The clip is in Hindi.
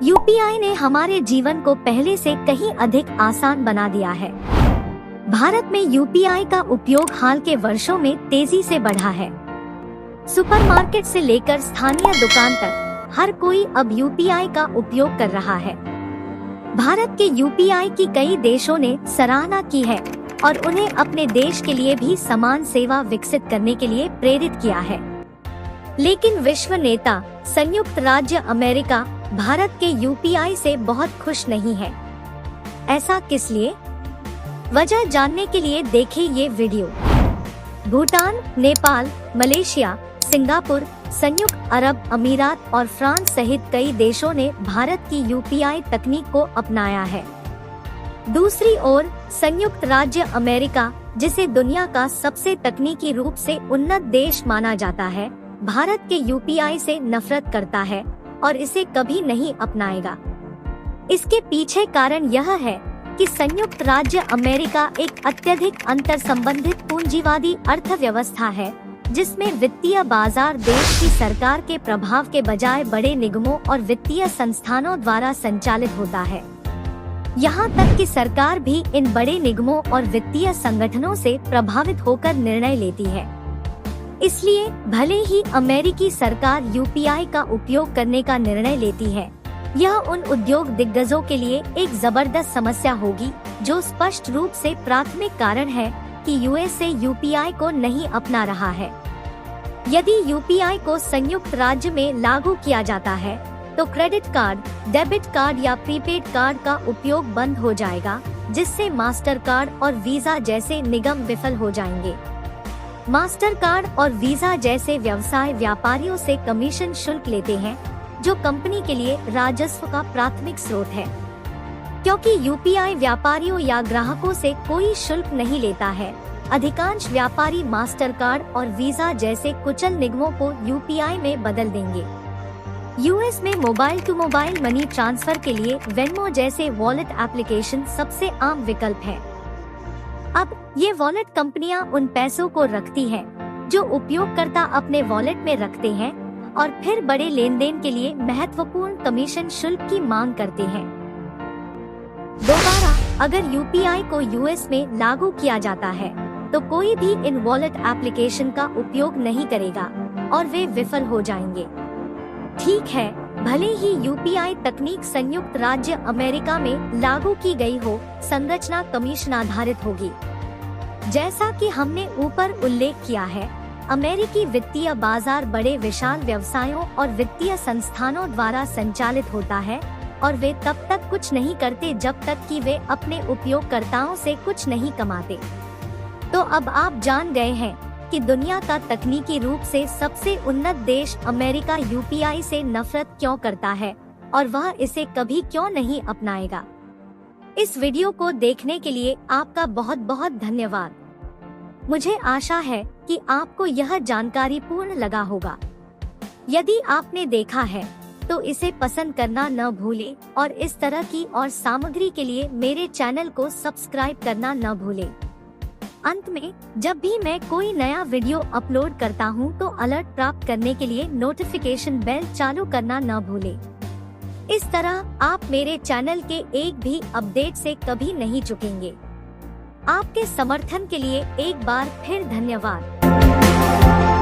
यूपीआई ने हमारे जीवन को पहले से कहीं अधिक आसान बना दिया है। भारत में यूपीआई का उपयोग हाल के वर्षों में तेजी से बढ़ा है। सुपरमार्केट से लेकर स्थानीय दुकान तक हर कोई अब यूपीआई का उपयोग कर रहा है। भारत के यूपीआई की कई देशों ने सराहना की है और उन्हें अपने देश के लिए भी समान सेवा विकसित करने के लिए प्रेरित किया है। लेकिन विश्व नेता संयुक्त राज्य अमेरिका भारत के यूपीआई से बहुत खुश नहीं है। ऐसा किस लिए? वजह जानने के लिए देखें ये video. Bhutan, Nepal, Malaysia, Singapore, संयुक्त अरब अमीरात और फ्रांस सहित कई देशों ने भारत की यूपीआई तकनीक को अपनाया है। दूसरी ओर संयुक्त राज्य अमेरिका, जिसे दुनिया का सबसे तकनीकी रूप से उन्नत देश माना जाता है, भारत के यूपीआई से नफरत करता है और इसे कभी नहीं अपनाएगा। इसके पीछे कारण यह है कि संयुक्त राज्य अमेरिका एक अत्यधिक अंतर्संबंधित पूंजीवादी अर्थव्यवस्था है, जिसमें वित्तीय बाजार देश की सरकार के प्रभाव के बजाय बड़े निगमों और वित्तीय संस्थानों द्वारा संचालित होता है। यहाँ तक कि सरकार भी इन बड़े निगमों और वित्तीय संगठनों से प्रभावित होकर निर्णय लेती है। इसलिए भले ही अमेरिकी सरकार यूपीआई का उपयोग करने का निर्णय लेती है, यह उन उद्योग दिग्गजों के लिए एक जबरदस्त समस्या होगी, जो स्पष्ट रूप से प्राथमिक कारण है कि यूएसए यूपीआई को नहीं अपना रहा है। यदि यूपीआई को संयुक्त राज्य में लागू किया जाता है, तो क्रेडिट कार्ड, डेबिट कार्ड या प्रीपेड कार्ड का उपयोग बंद हो जाएगा, जिससे मास्टर कार्ड और वीजा जैसे निगम विफल हो जाएंगे। मास्टर कार्ड और वीजा जैसे व्यवसाय व्यापारियों से कमीशन शुल्क लेते हैं, जो कंपनी के लिए राजस्व का प्राथमिक स्रोत है। क्योंकि यूपीआई व्यापारियों या ग्राहकों से कोई शुल्क नहीं लेता है, अधिकांश व्यापारी मास्टर कार्ड और वीजा जैसे कुशल निगमों को यूपीआई में बदल देंगे। यूएस में mobile to mobile money transfer के लिए वेनमो जैसे वॉलेट एप्लीकेशन सबसे आम विकल्प है। अब ये वॉलेट कंपनियां उन पैसों को रखती हैं, जो उपयोगकर्ता अपने वॉलेट में रखते हैं और फिर बड़े लेनदेन के लिए महत्वपूर्ण कमीशन शुल्क की मांग करते हैं। दोबारा, अगर यूपीआई को यूएस में लागू किया जाता है, तो कोई भी इन वॉलेट एप्लीकेशन का उपयोग नहीं करेगा और वे विफल हो जाएंगे। ठीक है, भले ही यूपीआई तकनीक संयुक्त राज्य अमेरिका में लागू की गई हो, संरचना कमीशन आधारित होगी। जैसा कि हमने ऊपर उल्लेख किया है, अमेरिकी वित्तीय बाजार बड़े विशाल व्यवसायों और वित्तीय संस्थानों द्वारा संचालित होता है और वे तब तक कुछ नहीं करते जब तक कि वे अपने उपयोगकर्ताओं से कुछ नहीं कमाते। तो अब आप जान गए हैं कि दुनिया का तकनीकी रूप से सबसे उन्नत देश अमेरिका यूपीआई से नफरत क्यों करता है और वह इसे कभी क्यों नहीं अपनाएगा। इस वीडियो को देखने के लिए आपका बहुत बहुत धन्यवाद। मुझे आशा है कि आपको यह जानकारी पूर्ण लगा होगा। यदि आपने देखा है तो इसे पसंद करना न भूलें और इस तरह की और सामग्री के लिए मेरे चैनल को सब्सक्राइब करना न भूलें। अंत में, जब भी मैं कोई नया वीडियो अपलोड करता हूं, तो अलर्ट प्राप्त करने के लिए नोटिफिकेशन बेल चालू करना न भूलें। इस तरह आप मेरे चैनल के एक भी अपडेट से कभी नहीं चूकेंगे। आपके समर्थन के लिए एक बार फिर धन्यवाद।